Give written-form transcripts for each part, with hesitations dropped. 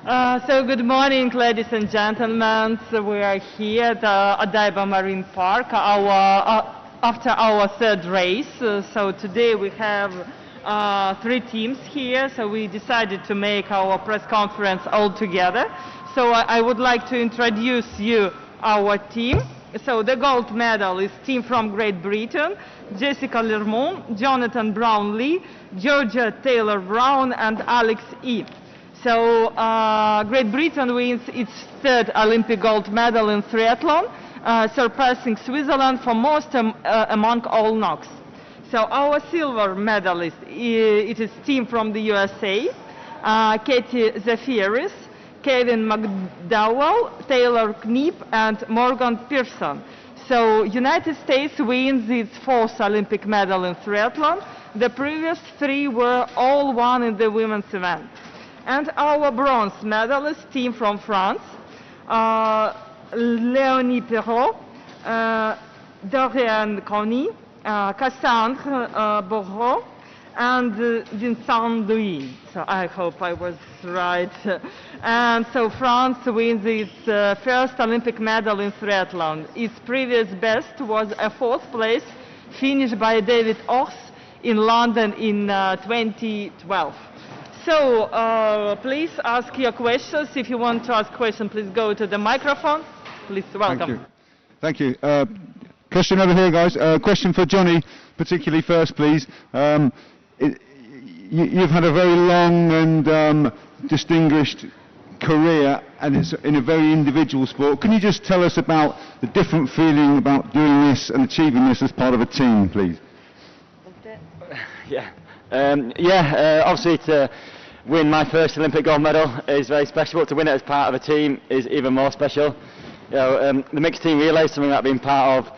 So good morning, ladies and gentlemen. So we are here at Odaiba Marine Park after our third race. So today we have 3 teams here. So we decided to make our press conference all together. So I would like to introduce you our team. So the gold medal is team from Great Britain, Jessica Learmonth, Jonny Brownlee, Georgia Taylor Brown, and Alex E. So Great Britain wins its 3rd Olympic gold medal in triathlon, surpassing Switzerland for most among all knocks. So our silver medalist, it is team from the USA, Katie Zafiris, Kevin McDowell, Taylor Kniep, and Morgan Pearson. So United States wins its 4th Olympic medal in triathlon. The previous 3 were all won in the women's event. And our bronze medalist team from France, Léonie Perrault, Dorian Coney, Cassandre Bourreau, and Vincent Louis. So I hope I was right. And so France wins its 1st Olympic medal in triathlon. Its previous best was a 4th place, finished by David Ors in London in 2012. So please ask your questions. If you want to ask questions, please go to the microphone. Please, welcome. Thank you. Question over here, guys. Question for Jonny, particularly first, please. You've had a very long and distinguished career, and it's in a very individual sport. Can you just tell us about the different feeling about doing this and achieving this as part of a team, please? Obviously to win my 1st Olympic gold medal is very special, but to win it as part of a team is even more special. The mixed team relay is something that I've been part of.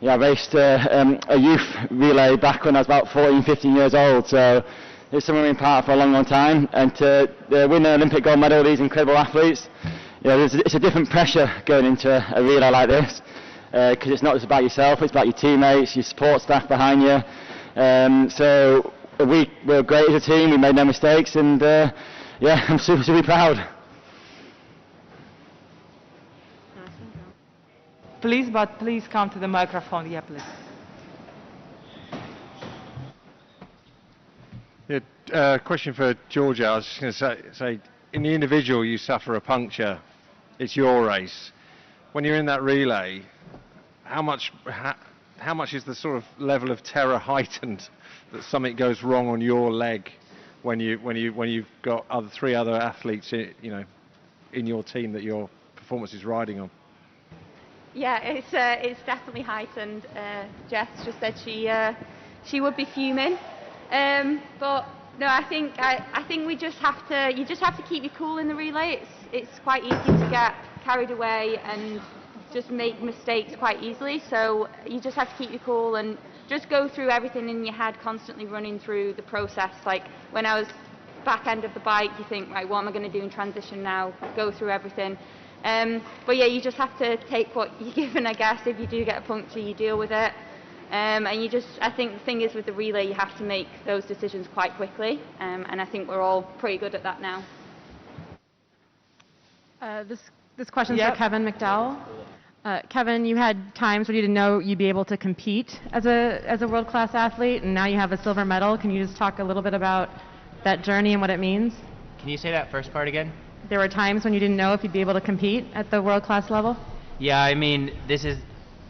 I raced a youth relay back when I was about 14, 15 years old, so it's something I've been part of for a long, long time. And to win an Olympic gold medal with these incredible athletes, it's a different pressure going into a relay like this, because it's not just about yourself, it's about your teammates, your support staff behind you. So we're great as a team, we made no mistakes, and I'm super, super proud. Please come to the microphone. Yeah, please. Question for Georgia. I was just going to say, in the individual you suffer a puncture, it's your race. When you're in that relay, how much is the sort of level of terror heightened that something goes wrong on your leg when you've got 3 other athletes in your team that your performance is riding on? Yeah, it's definitely heightened. Jess just said she would be fuming, but no, I think you just have to keep your cool in the relay. It's quite easy to get carried away and just make mistakes quite easily. So you just have to keep your cool and just go through everything in your head, constantly running through the process. Like when I was back end of the bike, you think, right, what am I going to do in transition now? Go through everything. But yeah, you just have to take what you're given, I guess. If you do get a puncture, you deal with it. And I think the thing is with the relay, you have to make those decisions quite quickly. And I think we're all pretty good at that now. This question is for Kevin McDowell. Kevin, you had times when you didn't know you'd be able to compete as a world-class athlete, and now you have a silver medal. Can you just talk a little bit about that journey and what it means? Can you say that first part again? There were times when you didn't know if you'd be able to compete at the world-class level? Yeah, I mean,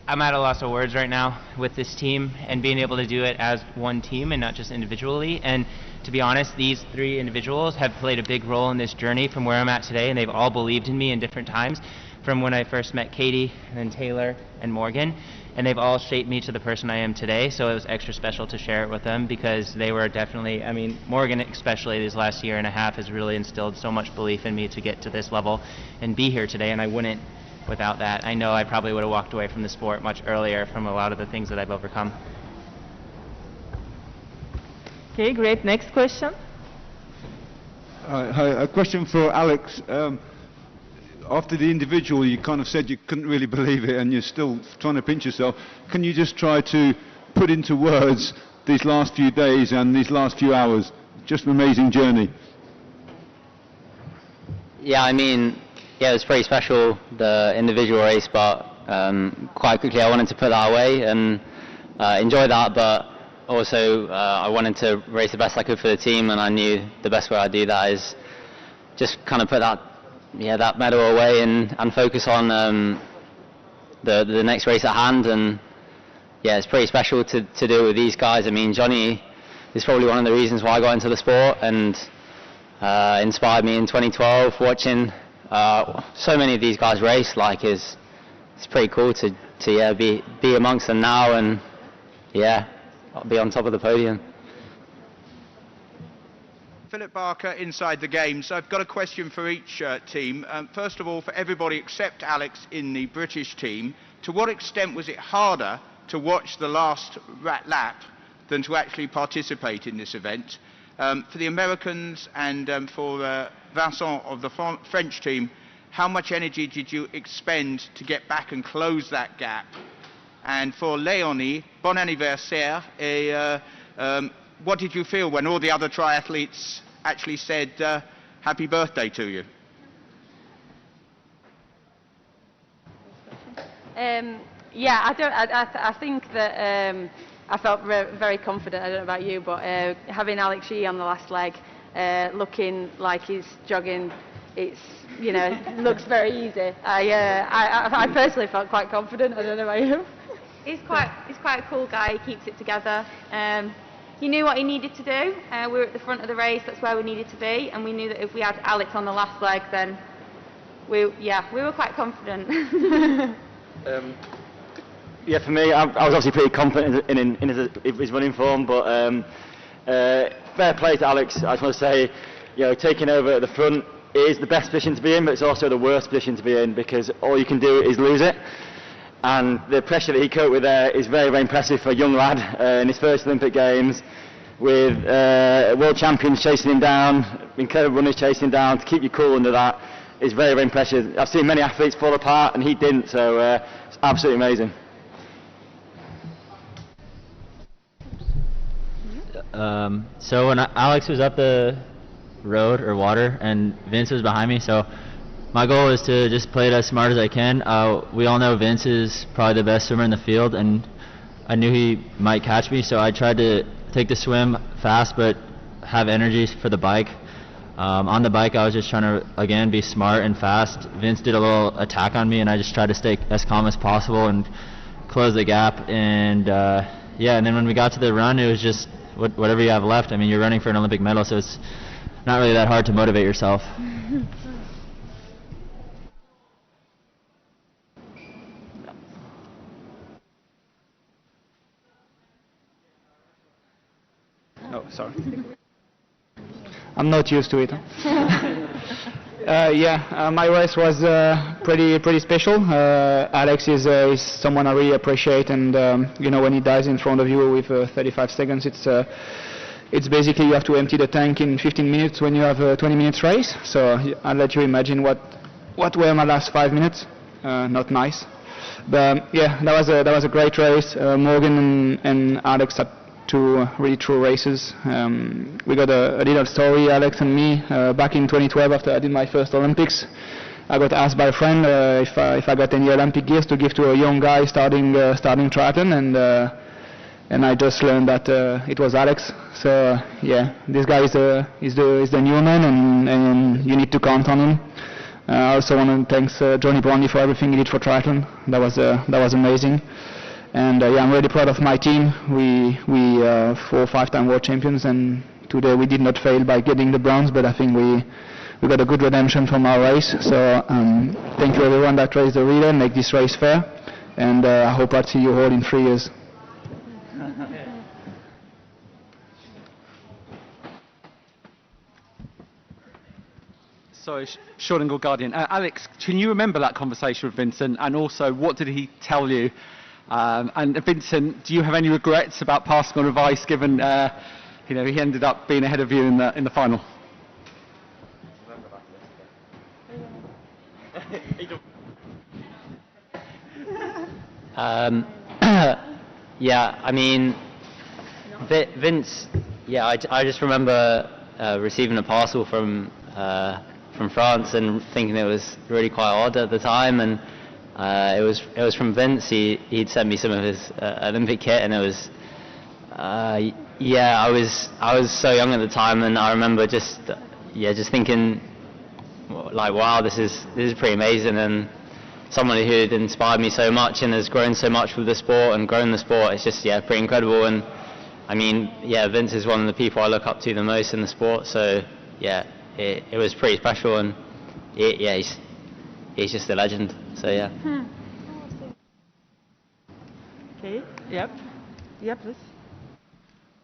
I'm at a loss of words right now with this team and being able to do it as one team and not just individually. And to be honest, these 3 individuals have played a big role in this journey from where I'm at today, and they've all believed in me in different times, from when I first met Katie, and then Taylor, and Morgan. And they've all shaped me to the person I am today, so it was extra special to share it with them, because they were definitely, I mean, Morgan especially this last year and a half has really instilled so much belief in me to get to this level and be here today, and I wouldn't without that. I know I probably would have walked away from the sport much earlier from a lot of the things that I've overcome. Okay, great. Next question. Hi, a question for Alex. After the individual, you kind of said you couldn't really believe it, and you're still trying to pinch yourself. Can you just try to put into words these last few days and these last few hours? Just an amazing journey. Yeah, I mean, yeah, it was pretty special, the individual race, but quite quickly I wanted to put that away and enjoy that, but also I wanted to race the best I could for the team, and I knew the best way I'd do that is just kind of put that medal away and focus on the next race at hand. And yeah, it's pretty special to do it with these guys. I mean, Jonny is probably one of the reasons why I got into the sport and inspired me in 2012. Watching so many of these guys race, it's pretty cool to be amongst them now, and yeah, be on top of the podium. Philip Barker, Inside the Games. I've got a question for each team. First of all, for everybody except Alex in the British team, to what extent was it harder to watch the last lap than to actually participate in this event? For the Americans and for Vincent of the French team, how much energy did you expend to get back and close that gap? And for Léonie, bon anniversaire. What did you feel when all the other triathletes actually said happy birthday to you? Yeah, I think that I felt very confident. I don't know about you, but having Alex Yee on the last leg, looking like he's jogging, looks very easy. I personally felt quite confident. I don't know about you. He's quite a cool guy. He keeps it together. He knew what he needed to do. We were at the front of the race. That's where we needed to be, and we knew that if we had Alex on the last leg, then we were quite confident. Yeah, for me, I was obviously pretty confident in his running form, but fair play to Alex. I just want to say, taking over at the front is the best position to be in, but it's also the worst position to be in, because all you can do is lose it. And the pressure that he coped with there is very, very impressive for a young lad in his first Olympic Games, with world champions chasing him down, incredible runners chasing him down. To keep you cool under that is very, very impressive. I've seen many athletes fall apart, and he didn't, so it's absolutely amazing. So when Alex was up the road or water and Vince was behind me, so my goal is to just play it as smart as I can. We all know Vince is probably the best swimmer in the field, and I knew he might catch me, so I tried to take the swim fast but have energy for the bike. On the bike I was just trying to, again, be smart and fast. Vince did a little attack on me, and I just tried to stay as calm as possible and close the gap. And yeah, and then when we got to the run, it was just whatever you have left. I mean, you're running for an Olympic medal, so it's not really that hard to motivate yourself. Oh, sorry. I'm not used to it. My race was pretty special. Alex is someone I really appreciate, and when he dives in front of you with 35 seconds, it's basically you have to empty the tank in 15 minutes when you have a 20 minutes race. So I'll let you imagine what were my last 5 minutes. Not nice. But yeah, that was a great race. Morgan and Alex had two really true races. We got a little story, Alex and me, back in 2012 after I did my first Olympics. I got asked by a friend if I got any Olympic gears to give to a young guy starting triathlon, and I just learned that it was Alex. So yeah, this guy is the new man, and you need to count on him. I also want to thank Jonny Brownlee for everything he did for triathlon. That was amazing. And yeah, I'm really proud of my team. We 4 or 5-time world champions, and today we did not fail by getting the bronze, but I think we got a good redemption from our race. So thank you everyone that raced the relay, make this race fair, and I hope I'll see you all in 3 years. So, Sean and Guardian. Alex, can you remember that conversation with Vincent, and also what did he tell you? And Vincent, do you have any regrets about passing on advice, given he ended up being ahead of you in the final? Yeah, I mean, Vince. Yeah, I just remember receiving a parcel from from France and thinking it was really quite odd at the time, and it was from Vince. He'd sent me some of his Olympic kit, and it was yeah, I was so young at the time, and I remember just thinking like, wow, this is pretty amazing, and someone who had inspired me so much and has grown so much with the sport and grown the sport. It's just pretty incredible. And I mean, Vince is one of the people I look up to the most in the sport, so it was pretty special, and he's just a legend, so yeah. Okay, yep, please.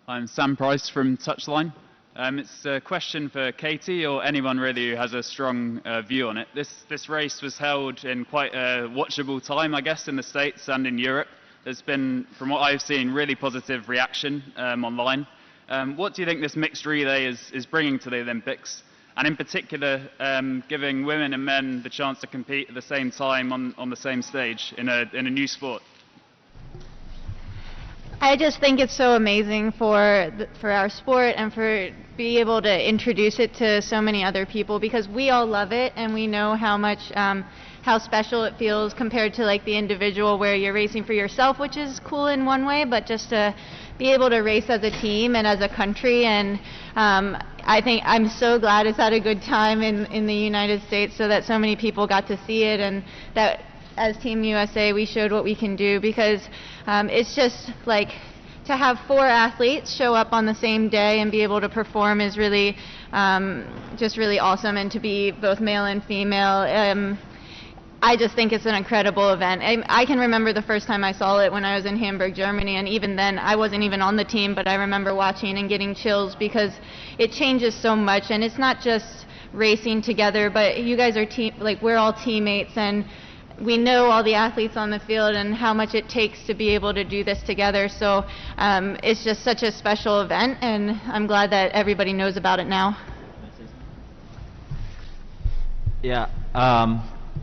I'm Sam Price from Touchline. It's a question for Katie or anyone really who has a strong view on it. This race was held in quite a watchable time, I guess, in the States and in Europe. There's been, from what I've seen, really positive reaction online. What do you think this mixed relay is bringing to the Olympics? And in particular, giving women and men the chance to compete at the same time on the same stage in a new sport? I just think it's so amazing for our sport and for being able to introduce it to so many other people, because we all love it and we know how much how special it feels compared to like the individual where you're racing for yourself, which is cool in one way, but just to be able to race as a team and as a country. And I think I'm so glad it's had a good time in the United States, so that so many people got to see it, and that as Team USA we showed what we can do, because it's just like to have 4 athletes show up on the same day and be able to perform is really just really awesome, and to be both male and female. I just think it's an incredible event. I can remember the first time I saw it when I was in Hamburg, Germany, and even then I wasn't even on the team, but I remember watching and getting chills, because it changes so much, and it's not just racing together, but you guys are we're all teammates, and we know all the athletes on the field and how much it takes to be able to do this together. So it's just such a special event, and I'm glad that everybody knows about it now. Yeah,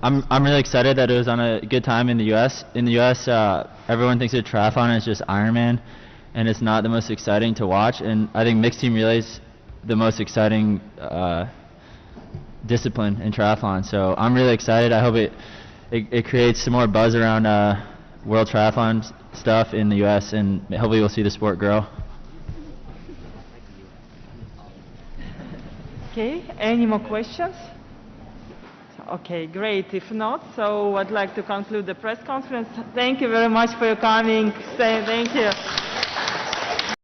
I'm really excited that it was on a good time in the U.S. In the U.S., everyone thinks that triathlon is just Ironman, and it's not the most exciting to watch. And I think mixed team relay is the most exciting discipline in triathlon. So I'm really excited. I hope it creates some more buzz around world triathlon stuff in the U.S., and hopefully we'll see the sport grow. Okay, any more questions? Okay, great. If not, so I'd like to conclude the press conference. Thank you very much for your coming. Thank you.